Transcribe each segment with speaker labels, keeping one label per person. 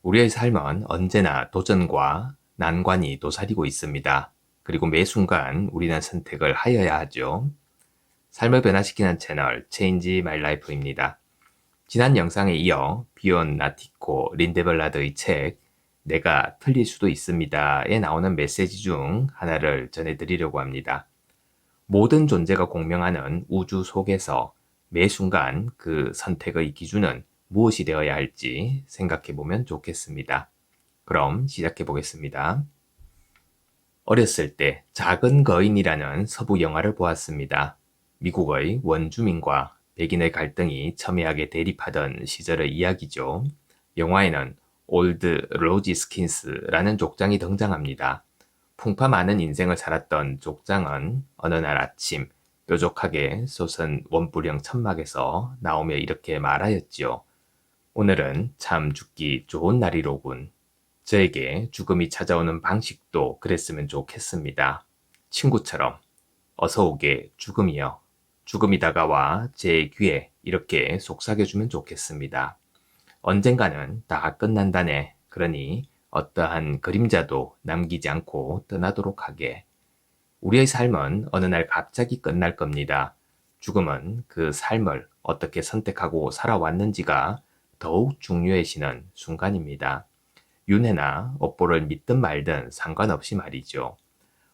Speaker 1: 우리의 삶은 언제나 도전과 난관이 도사리고 있습니다. 그리고 매 순간 우리는 선택을 하여야 하죠. 삶을 변화시키는 채널 Change My Life입니다. 지난 영상에 이어 비온 나티코 린데벌라드의 책 내가 틀릴 수도 있습니다에 나오는 메시지 중 하나를 전해드리려고 합니다. 모든 존재가 공명하는 우주 속에서 매 순간 그 선택의 기준은 무엇이 되어야 할지 생각해 보면 좋겠습니다. 그럼 시작해 보겠습니다. 어렸을 때 작은 거인이라는 서부 영화를 보았습니다. 미국의 원주민과 백인의 갈등이 첨예하게 대립하던 시절의 이야기죠. 영화에는 올드 로지 스킨스라는 족장이 등장합니다. 풍파 많은 인생을 살았던 족장은 어느 날 아침 뾰족하게 솟은 원뿔형 천막에서 나오며 이렇게 말하였지요. 오늘은 참 죽기 좋은 날이로군. 저에게 죽음이 찾아오는 방식도 그랬으면 좋겠습니다. 친구처럼 어서 오게 죽음이여. 죽음이 다가와 제 귀에 이렇게 속삭여주면 좋겠습니다. 언젠가는 다 끝난다네. 그러니 어떠한 그림자도 남기지 않고 떠나도록 하게. 우리의 삶은 어느 날 갑자기 끝날 겁니다. 죽음은 그 삶을 어떻게 선택하고 살아왔는지가 더욱 중요해지는 순간입니다. 윤회나 업보를 믿든 말든 상관없이 말이죠.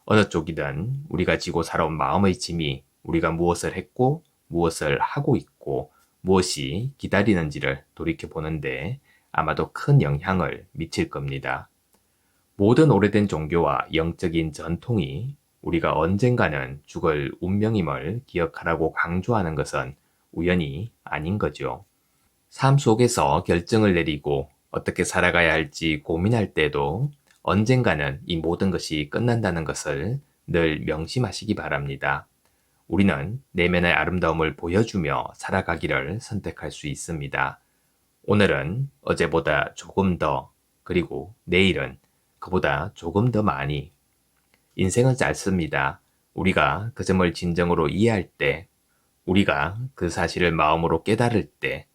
Speaker 1: 어느 쪽이든 우리가 지고 살아온 마음의 짐이 우리가 무엇을 했고 무엇을 하고 있고 무엇이 기다리는지를 돌이켜보는데 아마도 큰 영향을 미칠 겁니다. 모든 오래된 종교와 영적인 전통이 우리가 언젠가는 죽을 운명임을 기억하라고 강조하는 것은 우연이 아닌 거죠. 삶 속에서 결정을 내리고 어떻게 살아가야 할지 고민할 때도 언젠가는 이 모든 것이 끝난다는 것을 늘 명심하시기 바랍니다. 우리는 내면의 아름다움을 보여주며 살아가기를 선택할 수 있습니다. 오늘은 어제보다 조금 더, 그리고 내일은 그보다 조금 더 많이. 인생은 짧습니다. 우리가 그 점을 진정으로 이해할 때, 우리가 그 사실을 마음으로 깨달을 때,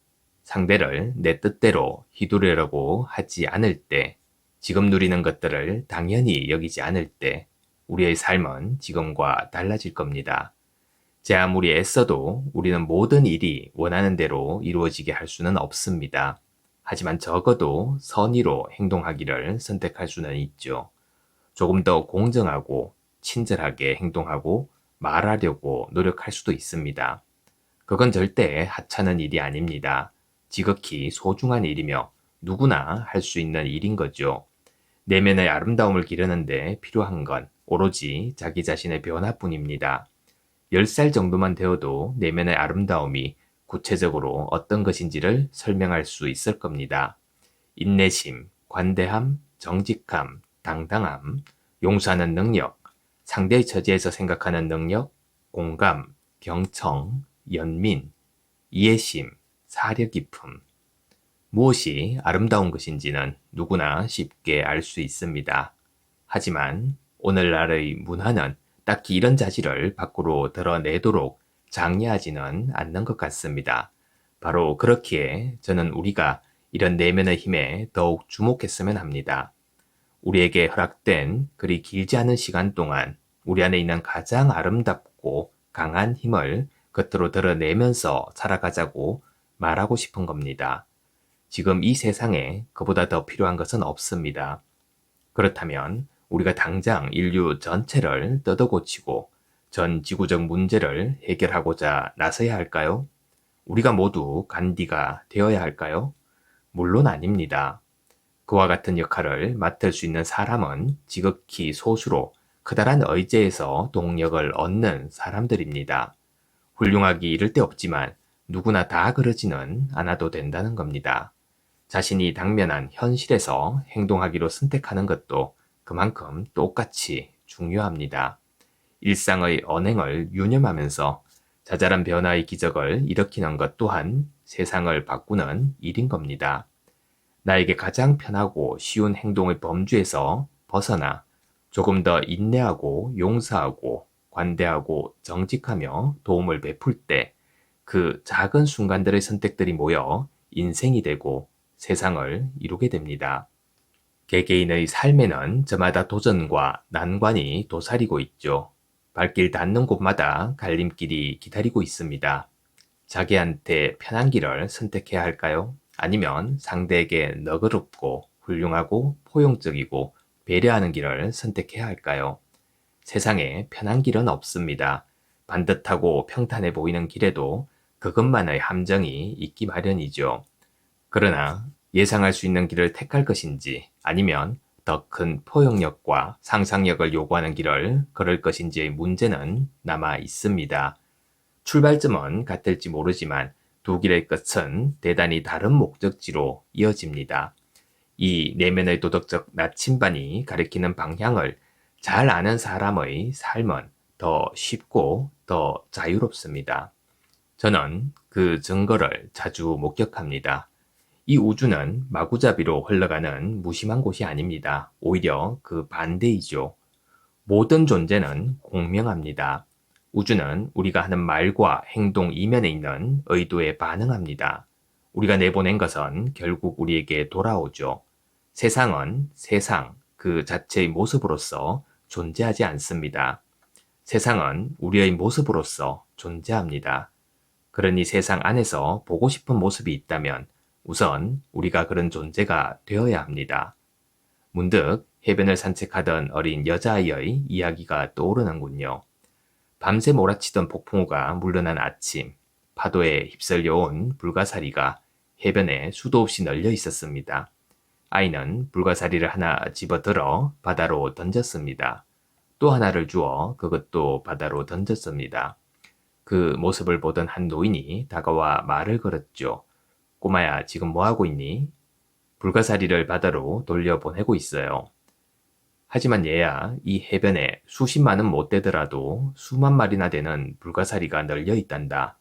Speaker 1: 상대를 내 뜻대로 휘두르려고 하지 않을 때, 지금 누리는 것들을 당연히 여기지 않을 때, 우리의 삶은 지금과 달라질 겁니다. 제 아무리 애써도 우리는 모든 일이 원하는 대로 이루어지게 할 수는 없습니다. 하지만 적어도 선의로 행동하기를 선택할 수는 있죠. 조금 더 공정하고 친절하게 행동하고 말하려고 노력할 수도 있습니다. 그건 절대 하찮은 일이 아닙니다. 지극히 소중한 일이며 누구나 할 수 있는 일인 거죠. 내면의 아름다움을 기르는데 필요한 건 오로지 자기 자신의 변화뿐입니다. 10살 정도만 되어도 내면의 아름다움이 구체적으로 어떤 것인지를 설명할 수 있을 겁니다. 인내심, 관대함, 정직함, 당당함, 용서하는 능력, 상대의 처지에서 생각하는 능력, 공감, 경청, 연민, 이해심, 사려 깊음. 무엇이 아름다운 것인지는 누구나 쉽게 알 수 있습니다. 하지만 오늘날의 문화는 딱히 이런 자질을 밖으로 드러내도록 장려하지는 않는 것 같습니다. 바로 그렇기에 저는 우리가 이런 내면의 힘에 더욱 주목했으면 합니다. 우리에게 허락된 그리 길지 않은 시간 동안 우리 안에 있는 가장 아름답고 강한 힘을 겉으로 드러내면서 살아가자고 말하고 싶은 겁니다. 지금 이 세상에 그보다 더 필요한 것은 없습니다. 그렇다면 우리가 당장 인류 전체를 뜯어고치고 전 지구적 문제를 해결하고자 나서야 할까요? 우리가 모두 간디가 되어야 할까요? 물론 아닙니다. 그와 같은 역할을 맡을 수 있는 사람은 지극히 소수로 커다란 의제에서 동력을 얻는 사람들입니다. 훌륭하기 이를 데 없지만 누구나 다 그러지는 않아도 된다는 겁니다. 자신이 당면한 현실에서 행동하기로 선택하는 것도 그만큼 똑같이 중요합니다. 일상의 언행을 유념하면서 자잘한 변화의 기적을 일으키는 것 또한 세상을 바꾸는 일인 겁니다. 나에게 가장 편하고 쉬운 행동의 범주에서 벗어나 조금 더 인내하고 용서하고 관대하고 정직하며 도움을 베풀 때 그 작은 순간들의 선택들이 모여 인생이 되고 세상을 이루게 됩니다. 개개인의 삶에는 저마다 도전과 난관이 도사리고 있죠. 발길 닿는 곳마다 갈림길이 기다리고 있습니다. 자기한테 편한 길을 선택해야 할까요? 아니면 상대에게 너그럽고 훌륭하고 포용적이고 배려하는 길을 선택해야 할까요? 세상에 편한 길은 없습니다. 반듯하고 평탄해 보이는 길에도 그것만의 함정이 있기 마련이죠. 그러나 예상할 수 있는 길을 택할 것인지 아니면 더 큰 포용력과 상상력을 요구하는 길을 걸을 것인지의 문제는 남아 있습니다. 출발점은 같을지 모르지만 두 길의 끝은 대단히 다른 목적지로 이어집니다. 이 내면의 도덕적 나침반이 가리키는 방향을 잘 아는 사람의 삶은 더 쉽고 더 자유롭습니다. 저는 그 증거를 자주 목격합니다. 이 우주는 마구잡이로 흘러가는 무심한 곳이 아닙니다. 오히려 그 반대이죠. 모든 존재는 공명합니다. 우주는 우리가 하는 말과 행동 이면에 있는 의도에 반응합니다. 우리가 내보낸 것은 결국 우리에게 돌아오죠. 세상은 세상 그 자체의 모습으로서 존재하지 않습니다. 세상은 우리의 모습으로서 존재합니다. 그러니 세상 안에서 보고 싶은 모습이 있다면 우선 우리가 그런 존재가 되어야 합니다. 문득 해변을 산책하던 어린 여자아이의 이야기가 떠오르는군요. 밤새 몰아치던 폭풍우가 물러난 아침, 파도에 휩쓸려 온 불가사리가 해변에 수도 없이 널려 있었습니다. 아이는 불가사리를 하나 집어들어 바다로 던졌습니다. 또 하나를 주어 그것도 바다로 던졌습니다. 그 모습을 보던 한 노인이 다가와 말을 걸었죠. 꼬마야, 지금 뭐 하고 있니? 불가사리를 바다로 돌려보내고 있어요. 하지만 얘야, 이 해변에 수십만은 못 되더라도 수만 마리나 되는 불가사리가 널려 있단다.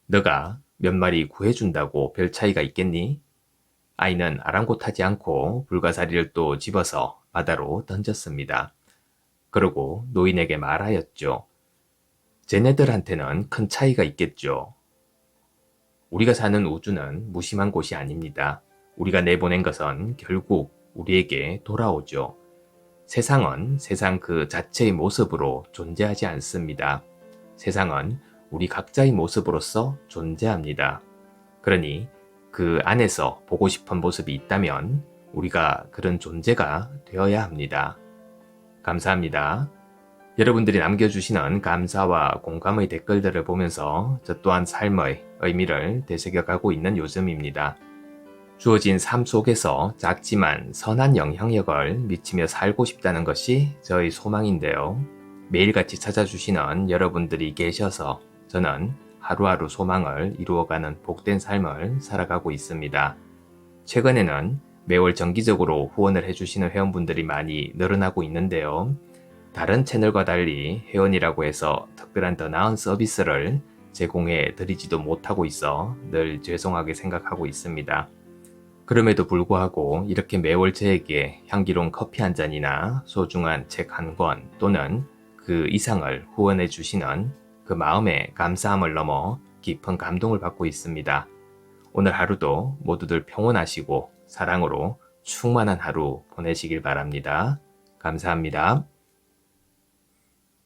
Speaker 1: 너가 몇 마리 구해준다고 별 차이가 있겠니? 아이는 아랑곳하지 않고 불가사리를 또 집어서 바다로 던졌습니다. 그러고 노인에게 말하였죠. 쟤네들한테는 큰 차이가 있겠죠. 우리가 사는 우주는 무심한 곳이 아닙니다. 우리가 내보낸 것은 결국 우리에게 돌아오죠. 세상은 세상 그 자체의 모습으로 존재하지 않습니다. 세상은 우리 각자의 모습으로서 존재합니다. 그러니 그 안에서 보고 싶은 모습이 있다면 우리가 그런 존재가 되어야 합니다. 감사합니다. 여러분들이 남겨주시는 감사와 공감의 댓글들을 보면서 저 또한 삶의 의미를 되새겨가고 있는 요즘입니다. 주어진 삶 속에서 작지만 선한 영향력을 미치며 살고 싶다는 것이 저의 소망인데요. 매일같이 찾아주시는 여러분들이 계셔서 저는 하루하루 소망을 이루어가는 복된 삶을 살아가고 있습니다. 최근에는 매월 정기적으로 후원을 해주시는 회원분들이 많이 늘어나고 있는데요. 다른 채널과 달리 회원이라고 해서 특별한 더 나은 서비스를 제공해 드리지도 못하고 있어 늘 죄송하게 생각하고 있습니다. 그럼에도 불구하고 이렇게 매월 저에게 향기로운 커피 한 잔이나 소중한 책 한 권 또는 그 이상을 후원해 주시는 그 마음의 감사함을 넘어 깊은 감동을 받고 있습니다. 오늘 하루도 모두들 평온하시고 사랑으로 충만한 하루 보내시길 바랍니다. 감사합니다.